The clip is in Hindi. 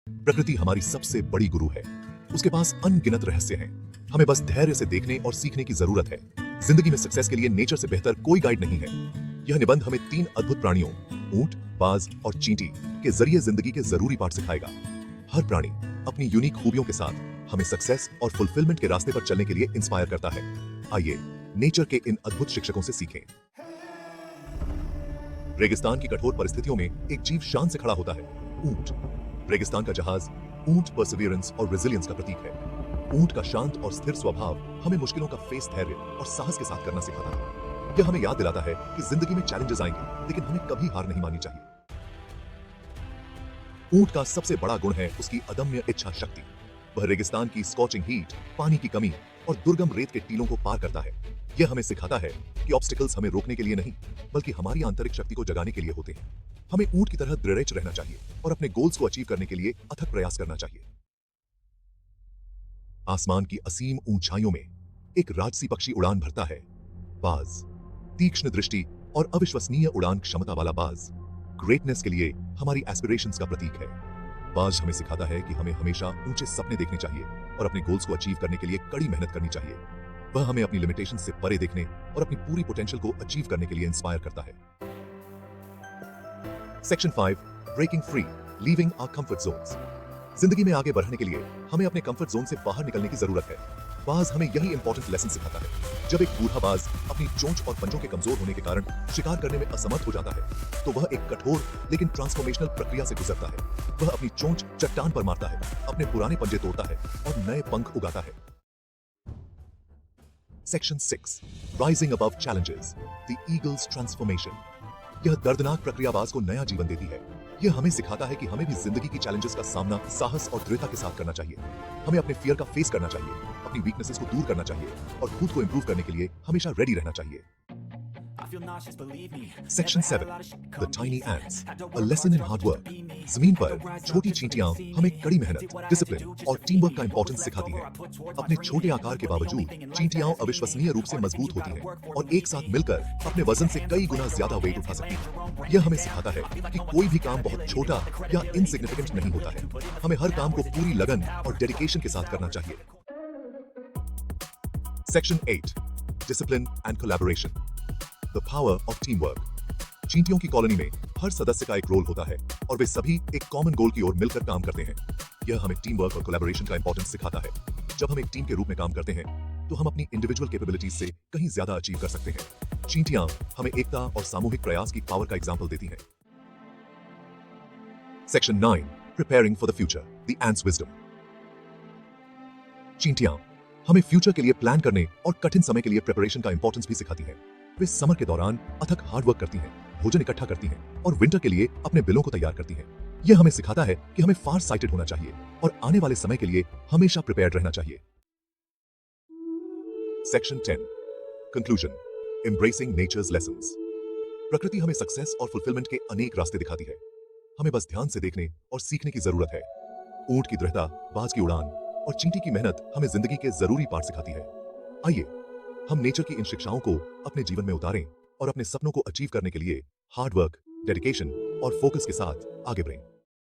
प्रकृति हमारी सबसे बड़ी गुरु है। उसके पास अनगिनत रहस्य हैं। हमें बस धैर्य से देखने और सीखने की जरूरत है। जिंदगी में सक्सेस के लिए नेचर से बेहतर कोई गाइड नहीं है। यह निबंध हमें 3 अद्भुत प्राणियों ऊंट, बाज और चींटी के जरिए जिंदगी के जरूरी पाठ सिखाएगा। हर प्राणी अपनी यूनिक खूबियों के साथ हमें सक्सेस और फुलफिलमेंट के रास्ते पर चलने के लिए इंस्पायर करता है। आइए नेचर के इन अद्भुत शिक्षकों से सीखें। रेगिस्तान की कठोर परिस्थितियों में एक जीव शान से खड़ा होता है, ऊंट। रेगिस्तान का जहाज ऊंट परसिवियरेंस और रेजिलियंस का प्रतीक है। ऊंट का शांत और स्थिर स्वभाव हमें मुश्किलों का फेस धैर्य और साहस के साथ करना सिखाता है। यह हमें याद दिलाता है कि जिंदगी में चैलेंजेस आएंगे, लेकिन हमें कभी हार नहीं माननी चाहिए। ऊंट का सबसे बड़ा गुण है उसकी अदम्य इच्छा शक्ति। वह रेगिस्तान की स्कॉचिंग हीट, पानी की कमी और दुर्गम रेत के टीलों को पार करता है। यह हमें सिखाता है कि ऑब्स्टिकल्स हमें रोकने के लिए नहीं, बल्कि हमारी आंतरिक शक्ति को जगाने के लिए होते हैं। हमें ऊंट की तरह दृढ़ रहना चाहिए और अपने गोल्स को अचीव करने के लिए अथक प्रयास करना चाहिए। आसमान की असीम ऊंचाइयों में एक राजसी पक्षी उड़ान भरता है, बाज। तीक्ष्ण दृष्टि और अविश्वसनीय उड़ान क्षमता वाला बाज ग्रेटनेस के लिए हमारी एस्पिरेशंस का प्रतीक है। बाज हमें सिखाता है कि हमें हमेशा ऊंचे सपने देखने चाहिए और अपने गोल्स को अचीव करने के लिए कड़ी मेहनत करनी चाहिए। वह हमें अपनी लिमिटेशन से परे देखने और अपनी पूरी पोटेंशियल को अचीव करने के लिए इंस्पायर करता है। Section 5, breaking free, leaving our comfort zones. जिंदगी में आगे बढ़ने के लिए हमें अपने कंफर्ट जोन से बाहर निकलने की जरूरत है। बाज हमें यही इंपॉर्टेंट लेसन सिखाता है। जब एक बूढ़ा बाज अपनी चोंच और पंजों के कमजोर होने के कारण शिकार करने में असमर्थ हो जाता है, तो वह एक कठोर लेकिन ट्रांसफॉर्मेशनल प्रक्रिया से गुजरता है। वह अपनी चोंच चट्टान पर मारता है, अपने पुराने पंजे तोड़ता है और नए पंख उगाता है। Section 6, rising above challenges, the eagles transformation. यह दर्दनाक प्रक्रिया बाज को नया जीवन देती है। यह हमें सिखाता है कि हमें भी जिंदगी की चैलेंजेस का सामना साहस और दृढ़ता के साथ करना चाहिए। हमें अपने फियर का फेस करना चाहिए, अपनी वीकनेसेस को दूर करना चाहिए और खुद को इंप्रूव करने के लिए हमेशा रेडी रहना चाहिए। Section 7, the tiny ants, a lesson in hard work. जमीन पर छोटी चींटियां हमें कड़ी मेहनत, डिसिप्लिन और टीम वर्क का इंपॉर्टेंस सिखाती हैं। अपने छोटे आकार के बावजूद चींटियां अविश्वसनीय रूप से मजबूत होती हैं और एक साथ मिलकर अपने वजन से कई गुना ज्यादा वेट उठा सकती हैं। यह हमें सिखाता है कि कोई भी काम बहुत छोटा या इनसिग्निफिकेंट नहीं होता है। हमें हर काम को पूरी लगन और डेडिकेशन के साथ करना चाहिए। Section 8, discipline and collaboration, the power of team work. चींटियों की कॉलोनी में हर सदस्य का एक रोल होता है और वे सभी एक कॉमन गोल की ओर मिलकर काम करते हैं। यह हमें टीम वर्क और कोलैबोरेशन का इंपॉर्टेंस सिखाता है। जब हम एक टीम के रूप में काम करते हैं, तो हम अपनी इंडिविजुअल कैपेबिलिटीज से कहीं ज्यादा अचीव कर सकते हैं। चींटियां हमें एकता और सामूहिक प्रयास की पावर का एग्जाम्पल देती हैं। Section 9, preparing for the future, the ants wisdom. चींटियां हमें फ्यूचर के लिए प्लान करने और कठिन समय के लिए प्रिपरेशन का इंपॉर्टेंस भी सिखाती हैं। वे समर के दौरान अथक हार्ड वर्क करती हैं, भोजन इकट्ठा करती हैं और विंटर के लिए अपने बिलों को तैयार करती हैं। यह हमें सिखाता है कि हमें फार साइटेड होना चाहिए और आने वाले समय के लिए हमेशा प्रिपेयर्ड रहना चाहिए। Section 10, conclusion, embracing nature's lessons. प्रकृति हमें सक्सेस और फुलफिलमेंट के अनेक रास्ते दिखाती है। हमें बस ध्यान से देखने और सीखने की जरूरत है। ऊंट की दृढ़ता, बाज की उड़ान और चींटी की मेहनत हमें जिंदगी के जरूरी पाठ सिखाती है। आइए हम नेचर की इन शिक्षाओं को अपने जीवन में उतारें और अपने सपनों को अचीव करने के लिए हार्ड वर्क, डेडिकेशन और फोकस के साथ आगे बढ़ें।